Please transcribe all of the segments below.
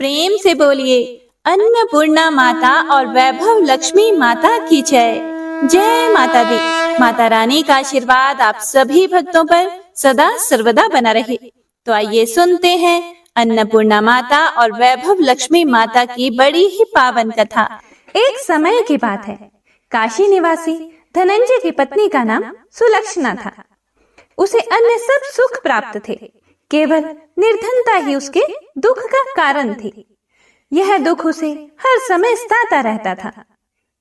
प्रेम से बोलिए अन्नपूर्णा माता और वैभव लक्ष्मी माता की जय। जय माता दी। माता रानी का आशीर्वाद आप सभी भक्तों पर सदा सर्वदा बना रहे। तो आइए सुनते हैं अन्नपूर्णा माता और वैभव लक्ष्मी माता की बड़ी ही पावन कथा। एक समय की बात है, काशी निवासी धनंजय की पत्नी का नाम सुलक्षणा था। उसे अन्य सब सुख प्राप्त थे, केवल निर्धनता ही उसके दुख का कारण थी। यह दुख उसे हर समय सताता रहता था।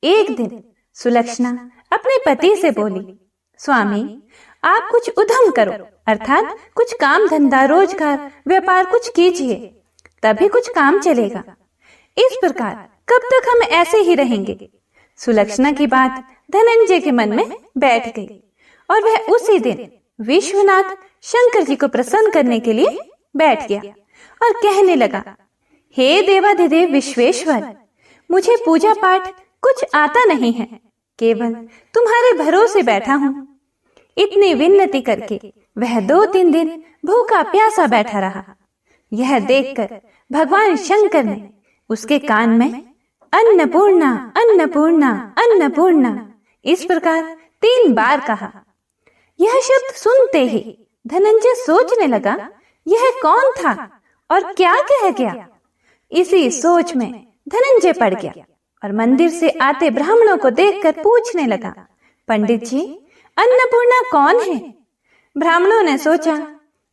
एक दिन सुलक्षणा अपने पति से बोली, स्वामी, आप कुछ उद्यम करो, अर्थात कुछ काम धंधा रोजगार व्यापार कुछ कीजिए, तभी कुछ काम चलेगा। इस प्रकार कब तक हम ऐसे ही रहेंगे? सुलक्षणा की बात धनंजय के मन में बैठ गई और वह उसी दिन विश्वनाथ शंकर जी को प्रसन्न करने के लिए बैठ गया और कहने लगा, हे देवाधिदेव विश्वेश्वर, मुझे पूजा पाठ कुछ आता नहीं है, केवल तुम्हारे भरोसे बैठा हूँ। इतनी विनती करके वह 2-3 दिन भूखा प्यासा बैठा रहा। यह देखकर भगवान शंकर ने उसके कान में अन्नपूर्णा अन्नपूर्णा अन्नपूर्णा इस प्रकार 3 बार कहा। यह शब्द सुनते ही धनंजय सोचने लगा, यह कौन था और क्या कह गया। इसी सोच में धनंजय पड़ गया और मंदिर से आते ब्राह्मणों को देखकर पूछने लगा, पंडित जी, अन्नपूर्णा कौन है? ब्राह्मणों ने सोचा,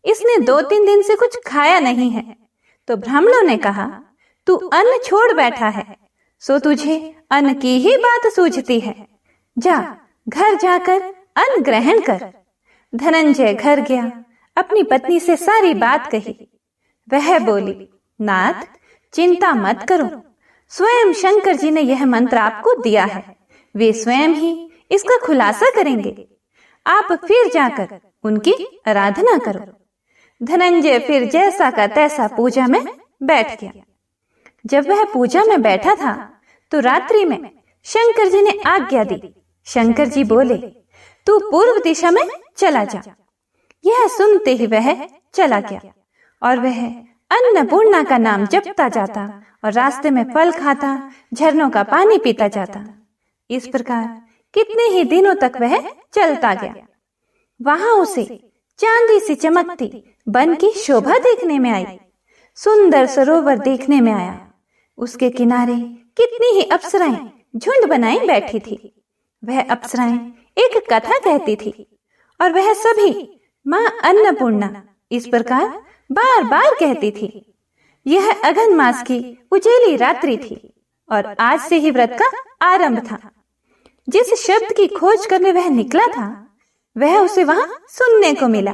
इसने 2-3 दिन से कुछ खाया नहीं है। तो ब्राह्मणों ने कहा, तू अन्न छोड़ बैठा है, सो तुझे अन्न की ही बात सूझती है। जा, घर जाकर अन्न ग्रहण कर। धनंजय घर गया, अपनी पत्नी से सारी बात कही। वह बोली, नाथ, चिंता मत करो, स्वयं शंकर जी ने यह मंत्र आपको दिया है, वे स्वयं ही इसका खुलासा करेंगे। आप फिर जाकर उनकी आराधना करो। धनंजय फिर जैसा का तैसा पूजा में बैठ गया। जब वह पूजा में बैठा था तो रात्रि में शंकर जी ने आज्ञा दी। शंकर जी बोले, तू पूर्व दिशा में चला जा। यह सुनते ही वह चला गया और वह अन्नपूर्णा का नाम जपता जाता और रास्ते में फल खाता, झरनों का पानी पीता जाता। इस प्रकार कितने ही दिनों तक वह चलता गया। वहां उसे चांदी सी चमकती वन की शोभा देखने में आई। सुंदर सरोवर देखने में आया। उसके किनारे कितनी ही अप्सराएं झुंड बनाए बैठी थी। वह अप्सराएं एक कथा कहती थी और वह सभी मां अन्नपूर्णा इस प्रकार बार बार कहती थी। यह अघन मास की उजेली रात्रि थी और आज से ही व्रत का आरंभ था। जिस शब्द की खोज करने वह निकला था, वह उसे वहां सुनने को मिला।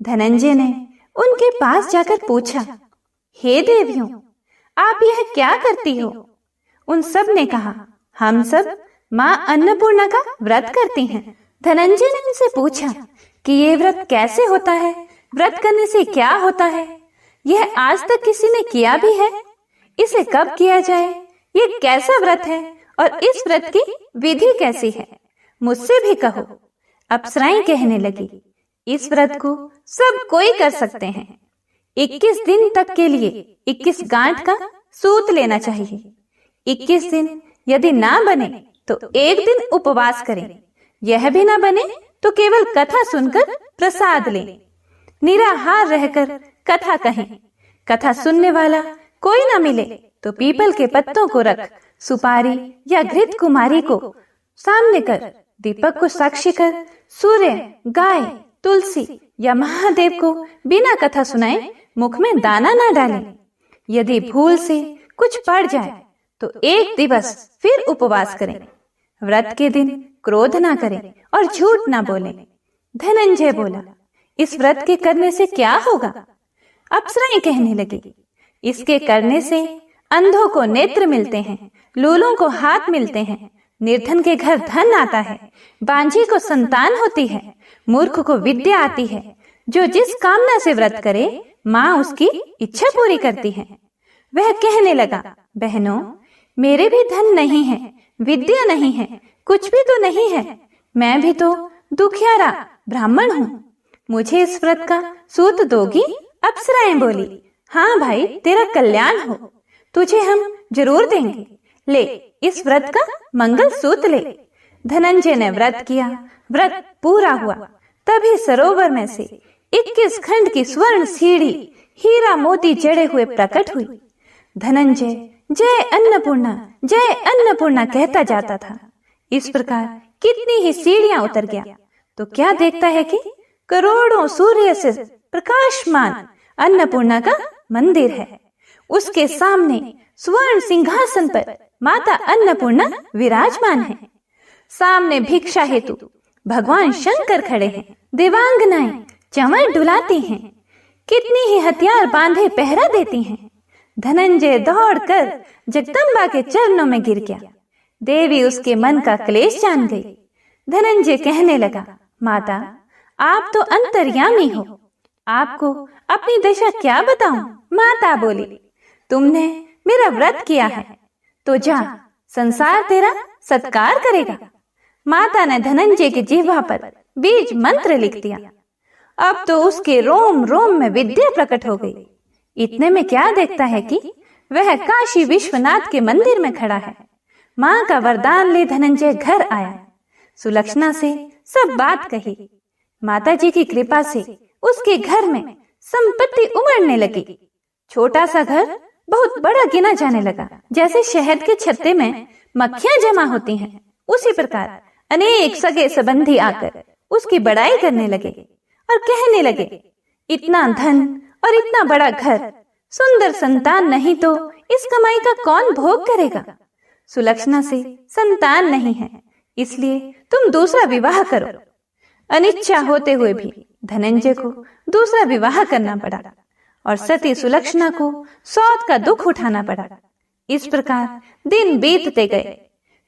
धनंजय ने उनके पास जाकर पूछा, हे देवियों, आप यह क्या करती हो? उन सब ने कहा, हम सब मां अन्नपूर्णा का व्रत करती हैं। धनंजय ने उनसे पूछा कि ये व्रत कैसे होता है, व्रत करने से क्या होता है, यह आज तक किसी ने किया भी है, इसे कब किया जाए, ये कैसा व्रत है और इस व्रत की विधि कैसी है, मुझसे भी कहो। अप्सराएं कहने लगी, इस व्रत को सब कोई कर सकते हैं। 21 दिन तक के लिए 21 गांठ का सूत लेना चाहिए। 21 दिन यदि ना बने तो 1 दिन उपवास करें। यह भी ना बने तो केवल कथा सुनकर प्रसाद लें। निराहार रहकर कथा कहें। कथा सुनने वाला कोई ना मिले तो पीपल के पत्तों को रख, सुपारी या घृत कुमारी को सामने कर, दीपक को साक्षी कर, सूर्य, गाय, तुलसी या महादेव को बिना कथा सुनाए मुख में दाना ना डालें। यदि भूल से कुछ पड़ जाए तो 1 दिवस फिर उपवास करें। व्रत के दिन क्रोध ना करें और झूठ ना बोलें। धनंजय बोला, इस व्रत के करने से क्या होगा? अप्सराएं कहने लगी, इसके करने से अंधों को नेत्र मिलते हैं, लूलों को हाथ मिलते हैं, निर्धन के घर धन आता है, बांझी को संतान होती है, मूर्ख को विद्या आती है। जो जिस कामना से व्रत करे, माँ उसकी इच्छा पूरी करती है। वह कहने लगा, बहनों, मेरे भी धन नहीं है, विद्या नहीं है, कुछ भी तो नहीं है, मैं भी तो दुखियारा ब्राह्मण हूँ, मुझे इस व्रत का सूत दोगी? अप्सराएं बोली, हाँ भाई, तेरा कल्याण हो, तुझे हम जरूर देंगे। ले, इस व्रत का मंगल सूत्र ले। धनंजय ने व्रत किया। व्रत पूरा हुआ। तभी सरोवर में से 21 खंड की स्वर्ण सीढ़ी हीरा मोती जड़े हुए प्रकट हुई। धनंजय जय अन्नपूर्णा कहता जाता था। इस प्रकार कितनी ही सीढ़ियां उतर गया तो क्या देखता है कि करोड़ों सूर्य से प्रकाशमान अन्नपूर्णा का मंदिर है। उसके सामने स्वर्ण सिंहासन पर माता अन्नपूर्णा विराजमान है। सामने भिक्षा हेतु भगवान शंकर खड़े हैं। देवांगनाएं चंवर डुलाती हैं। कितनी ही हथियार बांधे पहरा देती हैं। धनंजय दौड़कर जगदम्बा के चरणों में गिर गया। देवी उसके मन का क्लेश जान गई। धनंजय कहने लगा, माता, आप तो अंतर्यामी हो, आपको अपनी दशा क्या बताऊं? माता बोली, तुमने मेरा व्रत किया है तो जा, संसार तेरा सत्कार करेगा। माता ने धनंजय की जिह्वा पर बीज मंत्र लिख दिया। अब तो उसके रोम रोम में विद्या प्रकट हो गई। इतने में क्या देखता है कि वह काशी विश्वनाथ के मंदिर में खड़ा है। माँ का वरदान ले धनंजय घर आया। सुलक्षणा से सब बात कही। माता जी की कृपा से उसके घर में संपत्ति उमड़ने लगी। छोटा सा घर बहुत बड़ा गिना जाने लगा। जैसे शहद के छत्ते में मक्खियां जमा होती हैं, उसी प्रकार अनेक सगे संबंधी आकर उसकी बड़ाई करने लगे और कहने लगे, इतना धन और इतना बड़ा घर, सुंदर संतान नहीं तो इस कमाई का कौन भोग करेगा? सुलक्षणा से संतान नहीं है, इसलिए तुम दूसरा विवाह करो। अनिच्छा होते हुए भी धनंजय को दूसरा विवाह करना पड़ा और सती सुलक्षणा को सौत का दुख उठाना पड़ा। इस प्रकार दिन बीतते गए।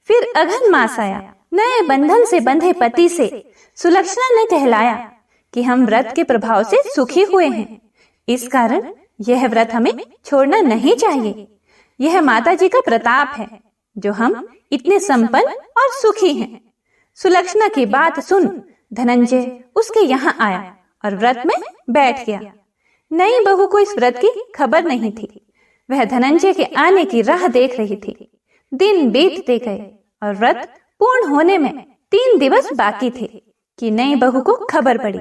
फिर अघन मास आया। नए बंधन से बंधे पति से सुलक्षणा ने कहलाया कि हम व्रत के प्रभाव से सुखी हुए हैं, इस कारण यह व्रत हमें छोड़ना नहीं चाहिए। यह माता जी का प्रताप है जो हम इतने संपन्न और सुखी हैं। सुलक्षणा की बात सुन धनंजय उसके यहाँ आया और व्रत में बैठ गया। नई बहू को इस व्रत की खबर नहीं थी। वह धनंजय के आने की राह देख रही थी। दिन बीतते गए और व्रत पूर्ण होने में 3 दिवस बाकी थे कि नई बहू को खबर पड़ी।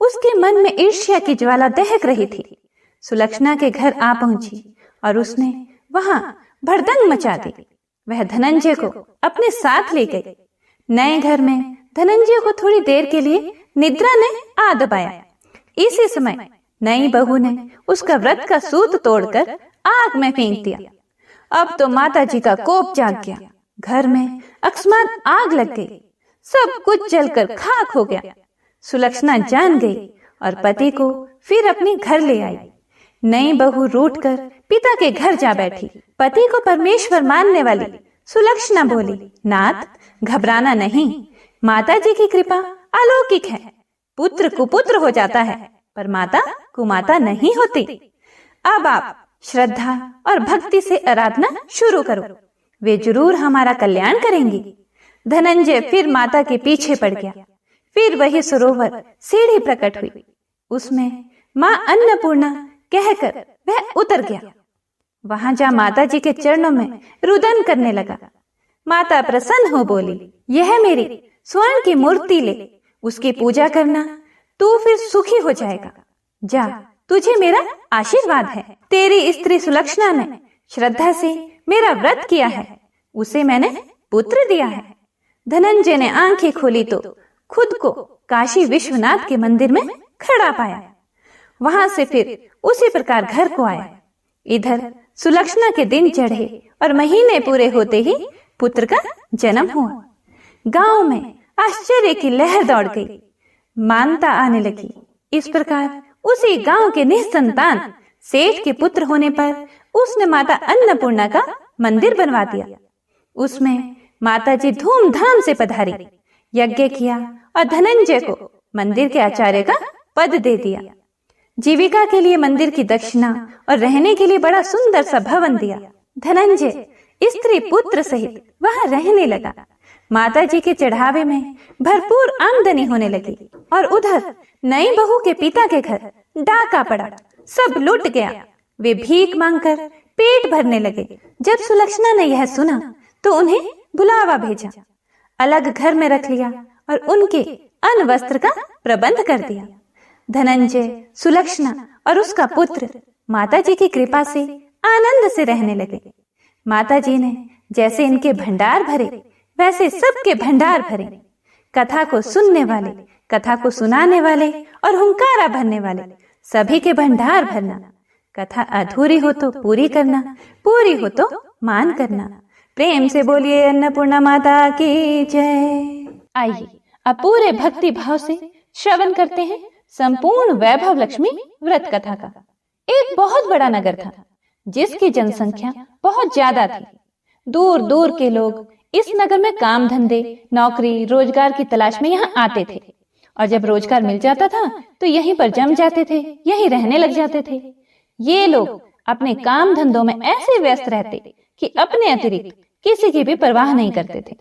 उसके मन में ईर्ष्या की ज्वाला दहक रही थी। सुलक्षणा के घर आ पहुंची और उसने वहां भड़दंग मचा दी। वह धनंजय को अपने साथ ले गई। नए घर में धनंजय को थोड़ी देर के लिए निद्रा ने आ दबाया। इसी समय नई बहू ने उसका व्रत का सूत तोड़कर आग में फेंक दिया। अब तो माता जी का कोप जाग गया। घर में अकस्मात आग लग गई। सब कुछ जलकर खाक हो गया। सुलक्षणा जान गई और पति को फिर अपने घर ले आई। नई बहू रूठकर पिता के घर जा बैठी। पति को परमेश्वर मानने वाली सुलक्षणा बोली, नाथ, घबराना नहीं, माता जी की कृपा अलौकिक है। पुत्र कुपुत्र हो जाता है पर माता कुमाता नहीं होती। अब आप श्रद्धा और भक्ति से आराधना शुरू करो, वे जरूर हमारा कल्याण करेंगी। धनंजय फिर माता के पीछे पड़ गया। फिर वही सरोवर सीढ़ी प्रकट हुई। उसमें माँ अन्नपूर्णा कहकर वह उतर गया। वहां जा माता जी के चरणों में रुदन करने लगा। माता प्रसन्न हो बोली, यह मेरी स्वर्ण की मूर्ति ले, उसकी पूजा करना, तू फिर सुखी हो जाएगा। जा, तुझे मेरा आशीर्वाद है। तेरी स्त्री सुलक्षणा ने श्रद्धा से मेरा व्रत किया है, उसे मैंने पुत्र दिया है। धनंजय ने आंखें खोली तो खुद को काशी विश्वनाथ के मंदिर में खड़ा पाया। वहां से फिर उसी प्रकार घर को आया। इधर सुलक्षणा के दिन चढ़े और महीने पूरे होते ही पुत्र का जन्म हुआ। गांव में आश्चर्य की लहर दौड़ गई। मानता आने लगी। इस प्रकार उसी गांव के निसंतान सेठ के पुत्र होने पर उसने माता अन्नपूर्णा का मंदिर बनवा दिया। उसमें माता जी धूमधाम से पधारी, यज्ञ किया और धनंजय को मंदिर के आचार्य का पद दे दिया। जीविका के लिए मंदिर की दक्षिणा और रहने के लिए बड़ा सुंदर सा भवन दिया। धनंजय स्त्री पुत्र सहित वहां रहने लगा। माता जी के चढ़ावे में भरपूर आमदनी होने लगी और उधर नई बहू के पिता के घर डाका पड़ा। सब लूट गया। वे भीख मांगकर पेट भरने लगे। जब सुलक्षणा ने यह सुना तो उन्हें बुलावा भेजा, अलग घर में रख लिया और उनके अन्न वस्त्र का प्रबंध कर दिया। धनंजय, सुलक्षणा और उसका पुत्र माता जी की कृपा से आनंद से रहने लगे। माता जी ने जैसे इनके भंडार भरे वैसे सबके भंडार भरे। कथा को सुनने वाले, कथा को सुनाने वाले और हुंकारा भरने वाले सभी के भंडार भरना। कथा अधूरी हो तो पूरी करना, पूरी हो तो मान करना। प्रेम से बोलिए अन्नपूर्णा माता की जय। आइए अब पूरे भक्ति भाव से श्रवण करते हैं संपूर्ण वैभव लक्ष्मी व्रत कथा का। एक बहुत बड़ा नगर था जिसकी जनसंख्या बहुत ज्यादा थी। दूर दूर के लोग इस नगर में काम धंधे, नौकरी, रोजगार की तलाश में यहाँ आते थे और जब रोजगार मिल जाता था तो यहीं पर जम जाते थे, यहीं रहने लग जाते थे। ये लोग अपने काम धंधों में ऐसे व्यस्त रहते कि अपने अतिरिक्त किसी की भी परवाह नहीं करते थे।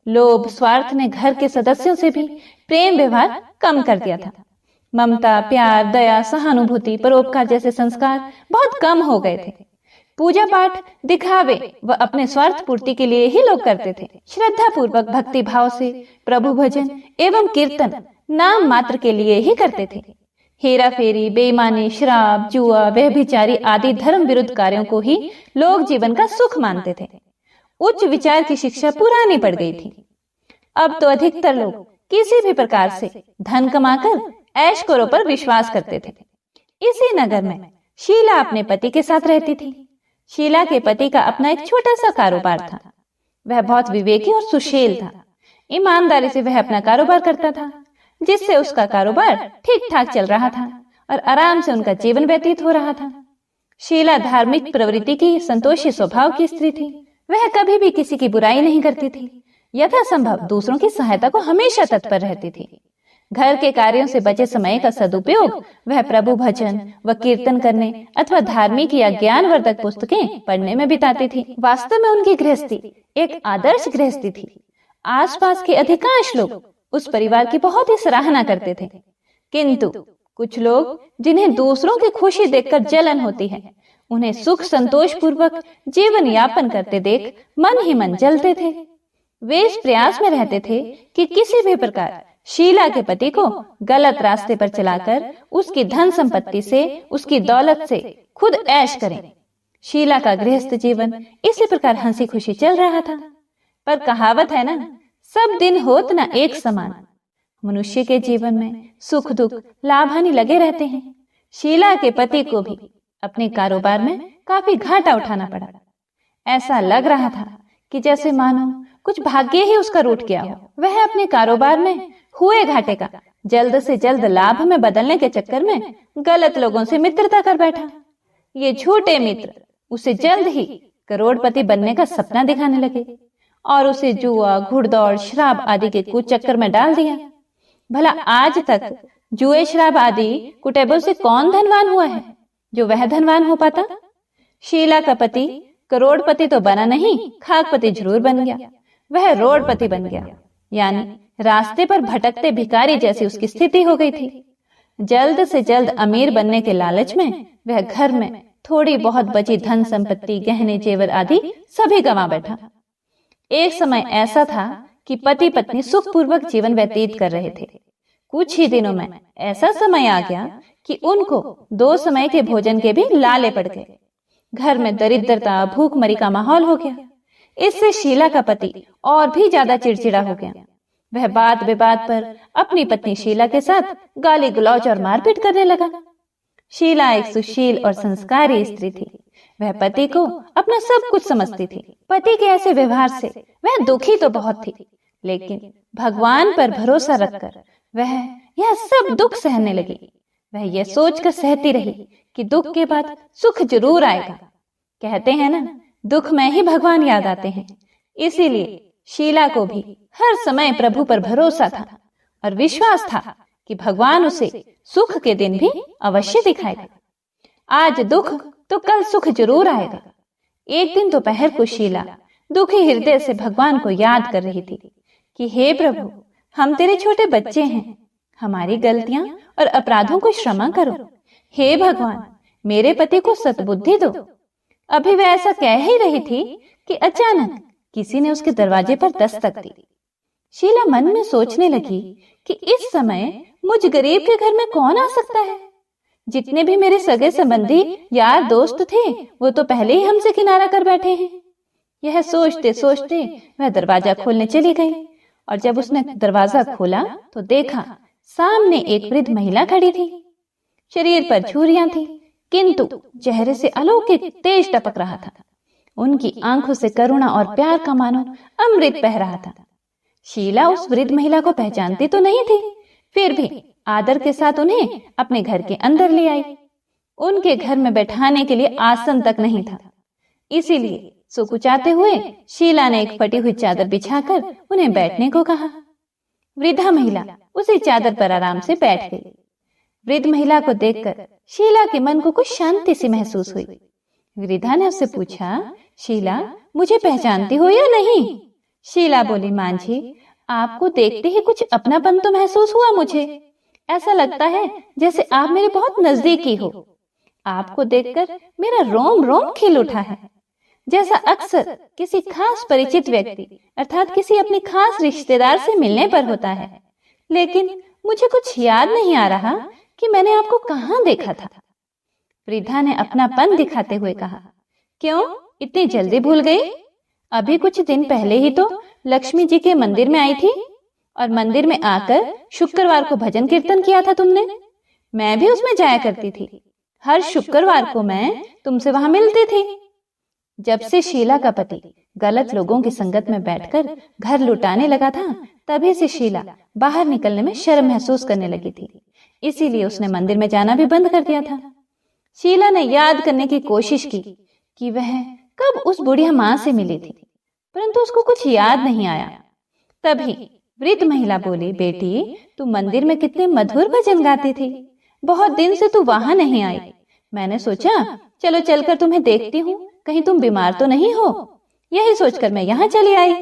लोभ, स्वार्थ ने घर के सदस्यों से भी प्रेम व्यवहार कम कर दिया था। ममता, प्यार, दया, सहानुभूति, परोपकार जैसे संस्कार बहुत कम हो गए थे। पूजा पाठ दिखावे व अपने स्वार्थ पूर्ति के लिए ही लोग करते थे। श्रद्धा पूर्वक भक्ति भाव से प्रभु भजन एवं कीर्तन नाम मात्र के लिए ही करते थे। हेरा फेरी, बेईमानी, शराब, जुआ, व्यभिचारी आदि धर्म विरुद्ध कार्यों को ही लोग जीवन का सुख मानते थे। उच्च विचार की शिक्षा पुरानी पड़ गई थी। अब तो अधिकतर लोग किसी भी प्रकार से धन कमाकर ऐश करो पर विश्वास करते थे। इसी नगर में शीला अपने पति के साथ रहती थी। शीला के पति का अपना एक छोटा सा कारोबार था। वह बहुत विवेकी और सुशील था। ईमानदारी से वह अपना कारोबार करता था, जिससे उसका कारोबार ठीक ठाक चल रहा था और आराम से उनका जीवन व्यतीत हो रहा था। शीला धार्मिक प्रवृत्ति की, संतोषी स्वभाव की स्त्री थी। वह कभी भी किसी की बुराई नहीं करती थी। यथासंभव दूसरों की सहायता को हमेशा तत्पर रहती थी। घर के कार्यों से बचे समय का सदुपयोग वह प्रभु भजन व कीर्तन करने अथवा धार्मिक या ज्ञानवर्धक पुस्तकें पढ़ने में बिताती थी। वास्तव में उनकी गृहस्थी एक आदर्श गृहस्थी थी। आसपास के अधिकांश लोग उस परिवार की बहुत ही सराहना करते थे, किंतु कुछ लोग जिन्हें दूसरों की खुशी देखकर जलन होती है, उन्हें सुख संतोष पूर्वक जीवन यापन करते देख मन ही मन जलते थे। वे इस प्रयास में रहते थे कि किसी भी प्रकार शीला के पति को गलत रास्ते पर चलाकर उसकी धन संपत्ति से, उसकी दौलत से खुद ऐश करें। शीला का गृहस्थ जीवन इसी प्रकार हंसी खुशी चल रहा था। पर कहावत है ना, सब दिन होत ना एक समान। मनुष्य के जीवन में सुख दुख, लाभ हानि लगे रहते हैं। शीला के पति को भी अपने कारोबार में काफी घाटा उठाना पड़ा। ऐसा लग रहा था कि जैसे मानो कुछ भाग्य ही उसका रूठ गया हो। वह अपने कारोबार में हुए घाटे का जल्द से जल्द लाभ में बदलने के चक्कर में गलत लोगों से मित्रता कर बैठा। ये झूठे मित्र उसे जल्द ही करोड़पति बनने का सपना दिखाने लगे और उसे जुआ, घुड़दौड़, शराब आदि के कुचक्कर में डाल दिया। भला आज तक जुए, शराब आदि कुटैबों से कौन धनवान हुआ है जो वह धनवान हो पाता? शीला का पति करोड़पति तो बना नहीं, खाकपति जरूर बन गया। वह रोडपति बन गया, यानी रास्ते पर भटकते भिखारी जैसी उसकी स्थिति हो गई थी। जल्द से जल्द अमीर बनने के लालच में वह घर में थोड़ी बहुत बची धन संपत्ति, गहने जेवर आदि सभी गंवा बैठा। एक समय ऐसा था कि पति पत्नी सुखपूर्वक जीवन व्यतीत कर रहे थे। कुछ ही दिनों में ऐसा समय आ गया कि उनको 2 समय के भोजन के भी लाले पड़ गए। घर में दरिद्रता, भूखमरी का माहौल हो गया। इससे शीला का पति और भी ज्यादा चिड़चिड़ा हो गया। वह बात विवाद पर अपनी पत्नी शीला के साथ गाली गलौज और मारपीट करने लगा। शीला एक सुशील और संस्कारी स्त्री थी। वह पति को अपना सब कुछ समझती थी। पति के ऐसे व्यवहार से वह दुखी तो बहुत थी, लेकिन भगवान पर भरोसा रखकर वह यह सब दुख सहने लगी। वह यह सोचकर सहती रही कि दुख के बाद सुख जरूर आएगा। कहते हैं ना, दुख में ही भगवान याद आते हैं। इसीलिए शीला को भी हर समय प्रभु पर भरोसा था और विश्वास था कि भगवान उसे सुख के दिन भी अवश्य दिखाएगा। आज दुख तो कल सुख जरूर आएगा। एक दिन दोपहर को शीला दुखी हृदय से भगवान को याद कर रही थी कि हे प्रभु, हम तेरे छोटे बच्चे हैं, हमारी गलतियां और अपराधों को क्षमा करो। हे भगवान, मेरे पति को सद्बुद्धि दो। अभी वह ऐसा कह ही रही थी कि अचानक किसी ने उसके दरवाजे पर दस्तक दी। शीला मन में सोचने लगी कि इस समय मुझ गरीब के घर में कौन आ सकता है। जितने भी मेरे सगे संबंधी यार दोस्त थे वो तो पहले ही हमसे किनारा कर बैठे हैं। यह सोचते सोचते वह दरवाजा खोलने चली गई और जब उसने दरवाजा खोला तो देखा सामने एक वृद्ध महिला खड़ी थी। शरीर पर झुर्रियां थी किंतु चेहरे से अलौकिक तेज टपक रहा था। उनकी आंखों से करुणा और प्यार का मानो अमृत बह रहा था। शीला उस वृद्ध महिला को पहचानती तो नहीं थी, फिर भी आदर के साथ उन्हें अपने घर के अंदर ले आई। उनके घर में बैठाने के लिए आसन तक नहीं था, इसीलिए सुकुचाते हुए शीला ने एक फटी हुई चादर बिछाकर उन्हें बैठने को कहा। वृद्धा महिला उसी चादर पर आराम से बैठ गई। वृद्ध महिला को देखकर शीला के मन को कुछ शांति सी महसूस हुई। वृद्धा ने उससे पूछा, शीला मुझे पहचानती हो या नहीं? शीला बोली, मां जी आपको देखते ही कुछ अपनापन तो महसूस हुआ मुझे। ऐसा लगता है जैसे आप मेरे बहुत नजदीकी हो। आपको देखकर मेरा रोम रोम खिल उठा है, जैसा अक्सर किसी खास परिचित व्यक्ति अर्थात किसी अपने खास रिश्तेदार से मिलने पर होता है। लेकिन मुझे कुछ याद नहीं आ रहा कि मैंने आपको कहाँ देखा था। वृद्धा ने अपनापन दिखाते हुए कहा, क्यों इतनी जल्दी भूल गई? अभी कुछ दिन पहले ही तो लक्ष्मी जी के मंदिर में आई थी और मंदिर में आकर शुक्रवार को भजन कीर्तन किया था तुमने। मैं भी उसमें जाया करती थी। हर शुक्रवार को मैं तुमसे वहां मिलती थी। जब से शीला का पति गलत लोगों की संगत में बैठकर घर लुटाने लगा था, तभी से शीला बाहर निकलने में शर्म महसूस करने लगी थी। इसीलिए उसने मंदिर में जाना भी बंद कर दिया था। शीला ने याद करने की कोशिश की कि वह कब उस बुढ़िया मां से मिली थी, परंतु उसको कुछ याद नहीं आया। तभी वृद्ध महिला बोली, बेटी तू मंदिर में कितने मधुर भजन गाती थी। बहुत दिन से तू वहां नहीं आई। मैंने सोचा चलो चलकर तुम्हें देखती हूँ, कहीं तुम बीमार तो नहीं हो। यही सोचकर मैं यहाँ चली आई।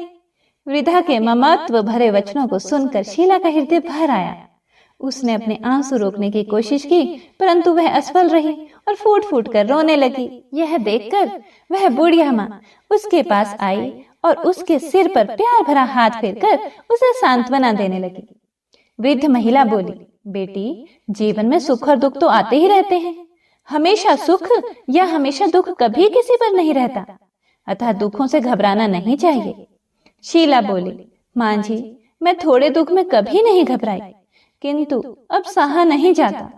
वृद्धा के ममत्व भरे वचनों को सुनकर शीला का हृदय भर आया। उसने अपने आंसू रोकने की कोशिश की, परंतु वह असफल रही और फूट फूट कर रोने लगी। यह देखकर वह बुढ़िया माँ उसके पास आई और उसके सिर पर प्यार भरा हाथ फेरकर उसे सांत्वना देने लगी। वृद्ध महिला बोली, बेटी जीवन में सुख और दुख तो आते ही रहते हैं। हमेशा सुख या हमेशा दुख कभी किसी पर नहीं रहता, अतः दुखों से घबराना नहीं चाहिए। शीला बोली, मां जी मैं थोड़े दुख में कभी नहीं घबराई, किंतु अब सहा नहीं जाता।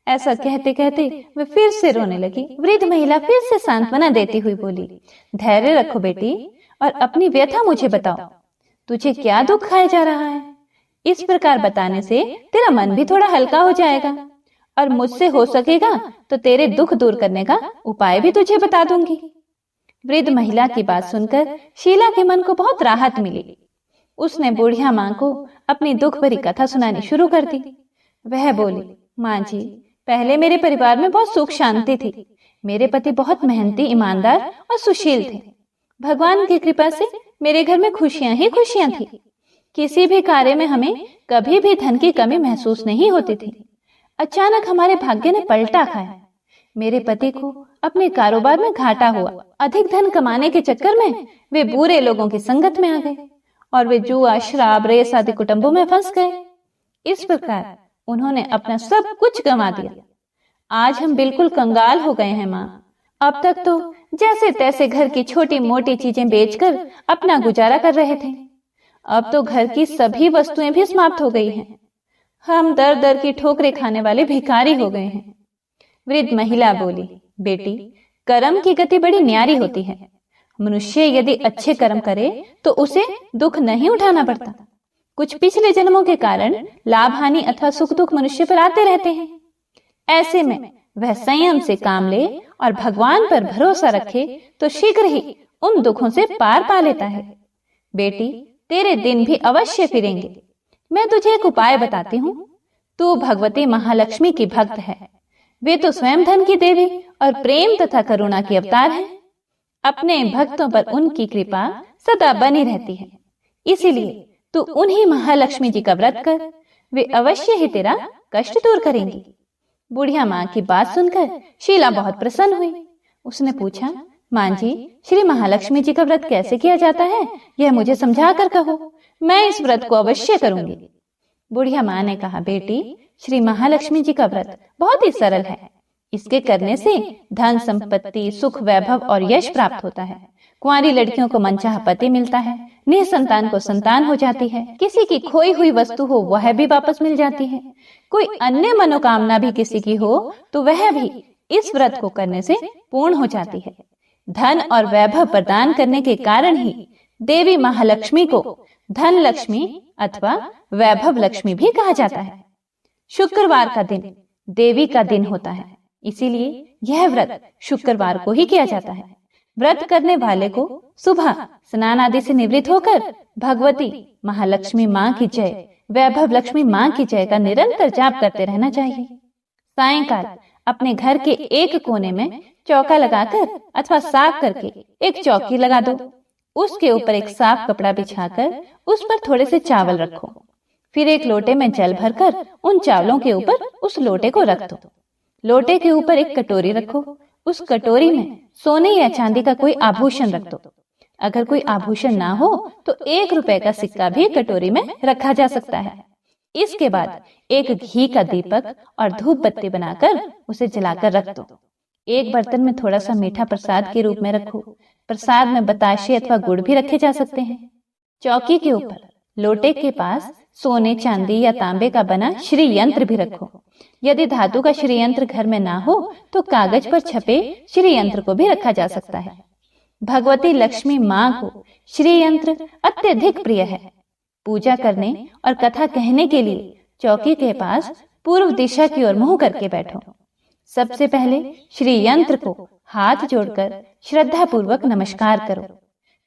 ऐसा कहते कहते वह फिर से रोने लगी। वृद्ध महिला फिर से सांत्वना देती हुई बोली, धैर्य रखो बेटी और अपनी व्यथा मुझे बताओ। तुझे क्या दुख खाया जा रहा है? इस प्रकार बताने से तेरा मन भी थोड़ा हल्का हो जाएगा और मुझसे हो सकेगा तो तेरे दुख दूर करने का उपाय भी तुझे बता दूंगी। वृद्ध महिला की बात सुनकर शीला के मन को बहुत राहत मिली। उसने बुढ़िया मां को अपनी दुख भरी कथा सुनानी शुरू कर दी। वह बोली, मां जी पहले मेरे परिवार में बहुत सुख शांति थी। मेरे पति बहुत मेहनती, ईमानदार और सुशील थे। भगवान की कृपा से मेरे घर में खुशियां ही खुशियां थी। किसी भी कार्य में हमें कभी भी धन की कमी महसूस नहीं होती थी। अचानक हमारे भाग्य ने पलटा खाया। मेरे पति को अपने कारोबार में घाटा हुआ। अधिक धन कमाने के चक्कर में वे बुरे लोगों की संगत में आ गए और वे जुआ, शराब, रेस आदि कुटुंबों में फंस गए। इस प्रकार उन्होंने अपना सब कुछ गंवा दिया। आज हम बिल्कुल कंगाल हो गए हैं माँ। अब तक तो जैसे तैसे घर की छोटी मोटी चीजें बेचकर अपना गुजारा कर रहे थे। अब तो घर की सभी वस्तुएं भी समाप्त हो गई हैं। हम दर दर की ठोकरें खाने वाले भिखारी हो गए हैं। वृद्ध महिला बोली, बेटी कर्म की गति बड़ी न्यारी होती है। मनुष्य यदि अच्छे कर्म करे तो उसे दुख नहीं उठाना पड़ता। कुछ पिछले जन्मों के कारण लाभ हानि अथवा सुख दुख मनुष्य पर आते रहते हैं। ऐसे में वह संयम से काम ले और भगवान पर भरोसा रखे तो शीघ्र ही उन दुखों से पार पा लेता है। बेटी तेरे दिन भी अवश्य फिरेंगे। मैं तुझे एक उपाय बताती हूँ। तू भगवती महालक्ष्मी की भक्त है। वे तो स्वयं धन की देवी और प्रेम तथा करुणा की अवतार है। अपने भक्तों पर उनकी कृपा सदा बनी रहती है। इसीलिए तू उन्हीं महालक्ष्मी जी का व्रत कर, वे अवश्य ही तेरा कष्ट दूर करेंगी। बुढ़िया माँ की बात सुनकर शीला बहुत प्रसन्न हुई। उसने पूछा, माँ जी, श्री महालक्ष्मी जी का व्रत कैसे किया जाता है, यह मुझे समझा कर कहो, मैं इस व्रत को अवश्य करूंगी। बुढ़िया माँ ने कहा, बेटी, श्री महालक्ष्मी जी का व्रत बहुत ही सरल है। इसके करने से धन संपत्ति, सुख, वैभव और यश प्राप्त होता है। कुंवारी लड़कियों को मनचाहा पति मिलता है, निसंतान को संतान हो जाती है, किसी की खोई हुई वस्तु हो वह भी वापस मिल जाती है, कोई अन्य मनोकामना भी किसी की हो तो वह भी इस व्रत को करने से पूर्ण हो जाती है। धन और वैभव प्रदान करने के कारण ही देवी महालक्ष्मी को धन लक्ष्मी अथवा वैभव लक्ष्मी भी कहा जाता है। शुक्रवार का दिन देवी का दिन होता है, इसीलिए यह व्रत शुक्रवार को ही किया जाता है। व्रत करने वाले को सुबह स्नान आदि से निवृत्त होकर भगवती महालक्ष्मी माँ की जय, वैभव लक्ष्मी माँ की जय का निरंतर जाप करते रहना चाहिए। सायंकाल अपने घर के एक कोने में चौका लगाकर अथवा साफ करके एक चौकी लगा दो। उसके ऊपर एक साफ कपड़ा बिछाकर उस पर थोड़े से चावल रखो। फिर एक लोटे में जल भरकर उन चावलों के ऊपर उस लोटे को रख दो। लोटे के ऊपर एक कटोरी रखो। उस कटोरी में सोने या चांदी का कोई आभूषण रख दो। अगर कोई आभूषण ना हो तो 1 रुपए का सिक्का भी कटोरी में रखा जा सकता है। इसके बाद एक घी का दीपक और धूप बत्ती बनाकर उसे जलाकर रख दो। एक बर्तन में थोड़ा सा मीठा प्रसाद के रूप में रखो। प्रसाद में बताशे अथवा गुड़ भी रखे जा सकते हैं। चौकी के ऊपर लोटे के पास सोने, चांदी या तांबे का बना श्री यंत्र भी रखो। यदि धातु का श्री यंत्र घर में ना हो तो कागज पर छपे श्री यंत्र को भी रखा जा सकता है। भगवती लक्ष्मी माँ को श्री यंत्र अत्यधिक प्रिय है। पूजा करने और कथा कहने के लिए चौकी के पास पूर्व दिशा की ओर मुंह करके बैठो। सबसे पहले श्री यंत्र को हाथ जोड़कर श्रद्धा पूर्वक नमस्कार करो।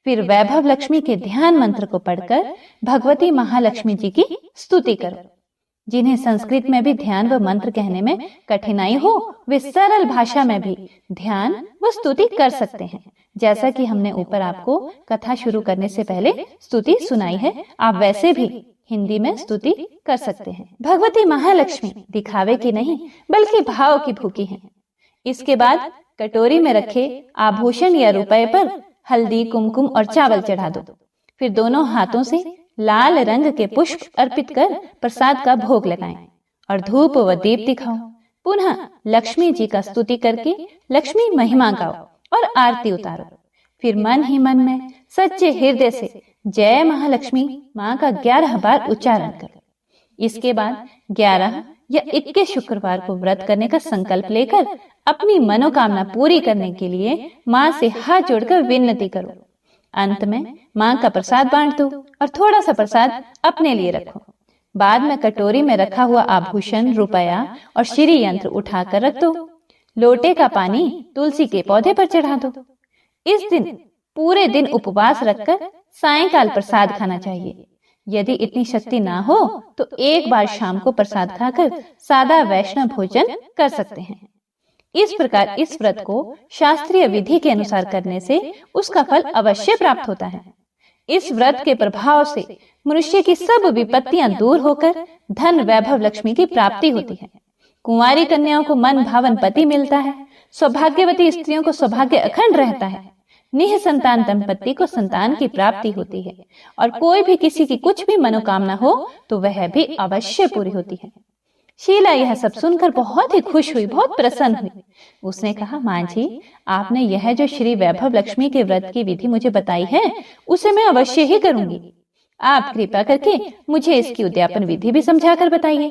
फिर वैभव लक्ष्मी के ध्यान मंत्र को पढ़कर भगवती महालक्ष्मी जी की स्तुति करो। जिन्हें संस्कृत में भी ध्यान व मंत्र कहने में कठिनाई हो वे सरल भाषा में भी ध्यान व स्तुति कर सकते हैं। जैसा कि हमने ऊपर आपको कथा शुरू करने से पहले स्तुति सुनाई है, आप वैसे भी हिंदी में स्तुति कर सकते हैं। भगवती महालक्ष्मी दिखावे की नहीं बल्कि भाव की भूखी हैं। इसके बाद कटोरी में रखे आभूषण या रुपए पर हल्दी, कुमकुम और चावल चढ़ा दो। फिर दोनों हाथों से लाल रंग के पुष्प अर्पित कर प्रसाद का भोग लगाएं और धूप व दीप दिखाओ। पुनः लक्ष्मी जी का स्तुति करके लक्ष्मी महिमा गाओ और आरती उतारो। फिर मन ही मन में सच्चे हृदय से जय महालक्ष्मी माँ का 11 बार उच्चारण करो। इसके बाद 11 या 21 शुक्रवार को व्रत करने का संकल्प लेकर अपनी मनोकामना पूरी करने के लिए माँ से हाथ जोड़कर विनती करो। अंत में माँ का प्रसाद बांट दो और थोड़ा सा प्रसाद अपने लिए रखो। बाद में कटोरी में रखा हुआ आभूषण, रुपया और श्री यंत्र उठाकर रख दो। लोटे का पानी तुलसी के पौधे पर चढ़ा दो। इस दिन पूरे दिन उपवास रखकर सायंकाल प्रसाद खाना चाहिए। यदि इतनी शक्ति ना हो तो एक बार शाम को प्रसाद खाकर सादा वैष्णव भोजन कर सकते हैं। इस प्रकार इस व्रत को शास्त्रीय विधि के अनुसार करने से उसका फल अवश्य प्राप्त होता है। इस व्रत के प्रभाव से मनुष्य की सब विपत्तियां दूर होकर धन, वैभव, लक्ष्मी की प्राप्ति होती है। कुंवारी कन्याओं को मन भावन पति मिलता है। सौभाग्यवती स्त्रियों को सौभाग्य अखंड रहता है। निसंतान दंपति को संतान की प्राप्ति होती है और कोई भी किसी की कुछ भी मनोकामना हो तो वह भी अवश्य पूरी होती है। शीला यह सब सुनकर बहुत ही खुश हुई, बहुत प्रसन्न हुई। उसने कहा, माँ जी, आपने यह जो श्री वैभव लक्ष्मी के व्रत की विधि मुझे बताई है उसे मैं अवश्य ही करूंगी। आप कृपा करके मुझे इसकी उद्यापन विधि भी समझाकर बताइए।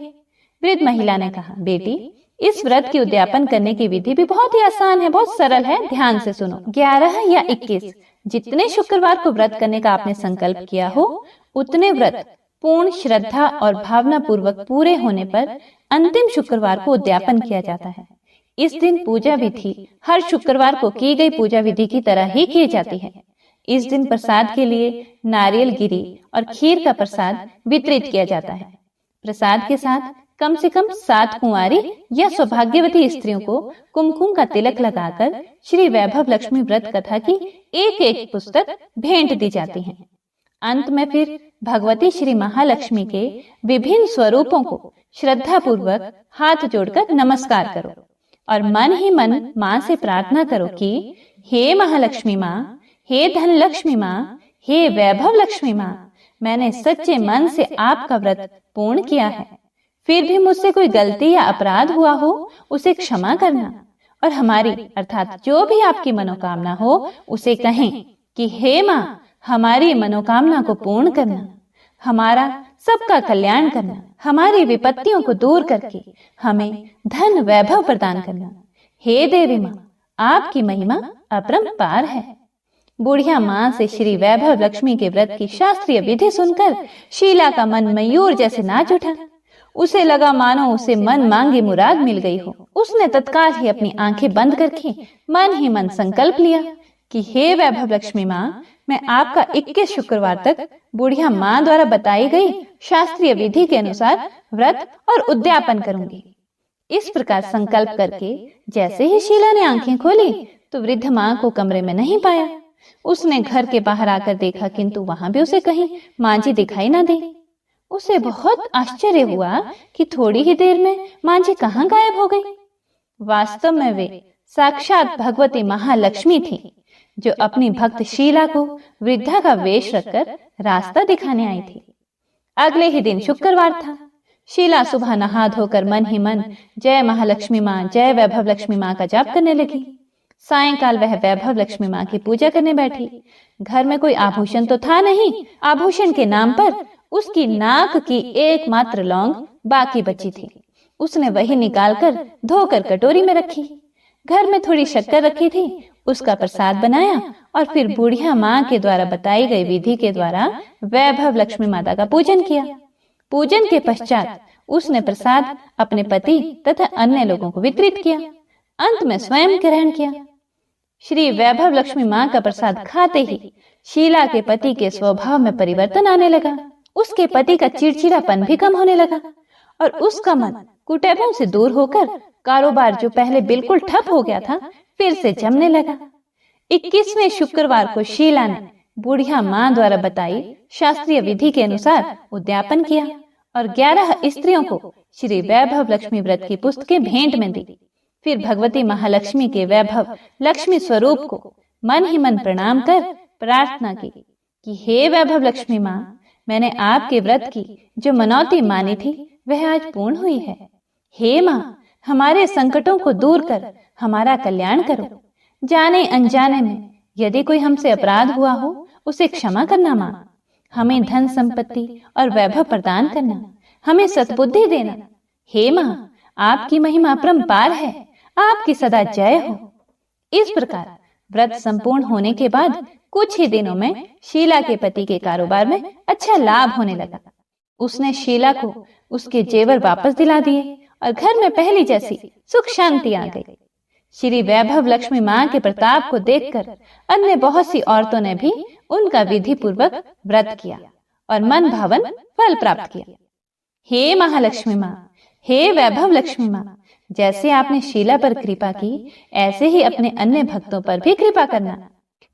वृद्ध महिला ने कहा, बेटी, इस व्रत की उद्यापन करने की विधि भी बहुत ही आसान है, बहुत सरल है। ध्यान से सुनो। 11 या 21 जितने शुक्रवार को व्रत करने का आपने संकल्प किया हो उतने व्रत पूर्ण श्रद्धा और भावना पूर्वक पूरे होने पर अंतिम शुक्रवार को उद्यापन किया जाता है। इस दिन पूजा विधि हर शुक्रवार को की गई पूजा विधि की तरह ही की जाती है। इस दिन प्रसाद के लिए नारियल गिरी और खीर का प्रसाद वितरित किया जाता है। प्रसाद के साथ कम से कम 7 कुंवारी या सौभाग्यवती स्त्रियों को कुमकुम का तिलक लगाकर श्री वैभव लक्ष्मी व्रत कथा की एक पुस्तक भेंट दी जाती है। अंत में फिर भगवती श्री महालक्ष्मी के विभिन्न स्वरूपों को श्रद्धा पूर्वक हाथ जोड़कर नमस्कार करो और मन ही मन माँ से प्रार्थना करो कि हे महालक्ष्मी माँ, हे धन लक्ष्मी माँ, हे वैभव लक्ष्मी माँ, मैंने सच्चे मन से आपका व्रत पूर्ण किया है। फिर भी मुझसे कोई गलती या अपराध हुआ हो उसे क्षमा करना और हमारी अर्थात जो भी आपकी मनोकामना हो उसे कहें कि हे माँ, हमारी मनोकामना को पूर्ण करना, हमारा सबका कल्याण करना, हमारी विपत्तियों को दूर करके हमें धन वैभव प्रदान करना। हे देवी माँ, आपकी महिमा अपरंपार है। बुढ़िया माँ से श्री वैभव लक्ष्मी के व्रत की शास्त्रीय विधि सुनकर शीला का मन मयूर जैसे नाच उठा। उसे लगा मानो उसे मन मांगी मुराद मिल गई हो। उसने तत्काल ही अपनी आंखें बंद करके मन ही मन संकल्प लिया कि हे वैभव लक्ष्मी माँ, मैं आपका 21 शुक्रवार तक बुढ़िया माँ द्वारा बताई गई शास्त्रीय विधि के अनुसार व्रत और उद्यापन करूंगी। इस प्रकार संकल्प करके जैसे ही शीला ने आंखें खोली तो वृद्ध माँ को कमरे में नहीं पाया। उसने घर के बाहर आकर देखा किंतु वहां भी उसे कहीं माँ जी दिखाई न दी। उसे बहुत आश्चर्य हुआ कि थोड़ी ही देर में माँ जी कहाँ गायब हो गई। वास्तव में वे साक्षात भगवती महालक्ष्मी थी जो अपनी भक्त शीला को वृद्धा का वेश रखकर रास्ता दिखाने आई थी। अगले ही दिन शुक्रवार था। शीला सुबह नहा धोकर मन ही मन जय महालक्ष्मी माँ, जय वैभव लक्ष्मी माँ का जाप करने लगी। सायंकाल वह वैभव लक्ष्मी माँ की पूजा करने बैठी। घर में कोई आभूषण तो था नहीं। आभूषण के नाम पर उसकी नाक की एकमात्र लौंग बाकी बची थी। उसने वही निकालकर धोकर कटोरी में रखी। घर में थोड़ी शक्कर रखी थी, उसका प्रसाद बनाया और फिर बुढ़िया माँ के द्वारा बताई गई विधि के द्वारा वैभव लक्ष्मी माता का पूजन किया। पूजन के पश्चात उसने प्रसाद अपने पति तथा अन्य लोगों को वितरित किया। अंत में स्वयं ग्रहण किया। श्री वैभव लक्ष्मी माँ का प्रसाद खाते ही शीला के पति के स्वभाव में परिवर्तन आने लगा। उसके पति का चिड़चिड़ापन भी कम होने लगा और उसका मन कुटैबों से दूर होकर कारोबार जो पहले बिल्कुल ठप हो गया था फिर से जमने लगा। 21वें शुक्रवार को शीला ने बुढ़िया माँ द्वारा बताई शास्त्रीय विधि के अनुसार उद्यापन किया और 11 स्त्रियों को श्री वैभव लक्ष्मी व्रत की पुस्तकें भेंट में दी। फिर भगवती महालक्ष्मी के वैभव लक्ष्मी स्वरूप को मन ही मन प्रणाम कर प्रार्थना की कि हे वैभव लक्ष्मी माँ, मैंने आपके व्रत की जो मनौती मानी थी वह आज पूर्ण हुई है। हे माँ, हमारे संकटों को दूर कर हमारा कल्याण करो। जाने अनजाने में यदि कोई हमसे अपराध हुआ हो उसे क्षमा करना माँ। हमें धन संपत्ति और वैभव प्रदान करना, हमें सद्बुद्धि देना। हे माँ, आपकी महिमा अपरंपार है, आपकी सदा जय हो। इस प्रकार व्रत संपूर्ण होने के बाद कुछ ही दिनों में शीला के पति के कारोबार में अच्छा लाभ होने लगा। उसने शीला को उसके जेवर वापस दिला दिए और घर में पहली जैसी सुख शांति आ गई। श्री वैभव लक्ष्मी माँ के प्रताप को देखकर अन्य बहुत सी औरतों ने भी उनका विधि पूर्वक व्रत किया और मन भावन फल प्राप्त किया। हे महालक्ष्मी माँ, हे वैभव लक्ष्मी माँ, जैसे आपने शीला पर कृपा की ऐसे ही अपने अन्य भक्तों पर भी कृपा करना।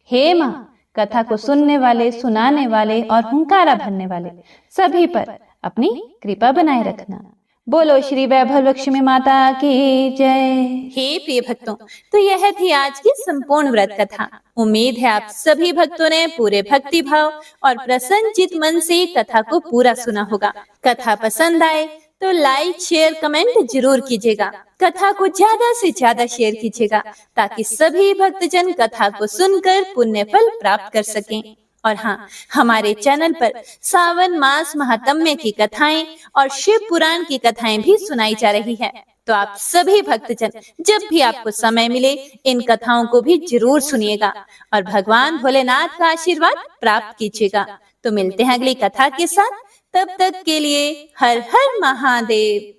हे माँ, कथा को सुनने वाले, सुनाने वाले और हुंकारा भरने वाले सभी पर अपनी कृपा बनाए रखना। बोलो श्री वैभव लक्ष्मी माता की जय। हे प्रिय भक्तों, तो यह थी आज की संपूर्ण व्रत कथा। उम्मीद है आप सभी भक्तों ने पूरे भक्ति भाव और प्रसन्नचित मन से कथा को पूरा सुना होगा। कथा पसंद आए तो लाइक, शेयर, कमेंट जरूर कीजिएगा। कथा को ज्यादा से ज्यादा शेयर कीजिएगा ताकि सभी भक्तजन कथा को सुनकर पुण्य फल प्राप्त कर सकें। और हाँ, हमारे चैनल पर सावन मास महात्म्य की कथाएं और शिव पुराण की कथाएं भी सुनाई जा रही है। तो आप सभी भक्तजन जब भी आपको समय मिले इन कथाओं को भी जरूर सुनिएगा और भगवान भोलेनाथ का आशीर्वाद प्राप्त कीजिएगा। तो मिलते हैं अगली कथा के साथ। तब तक के लिए हर हर महादेव।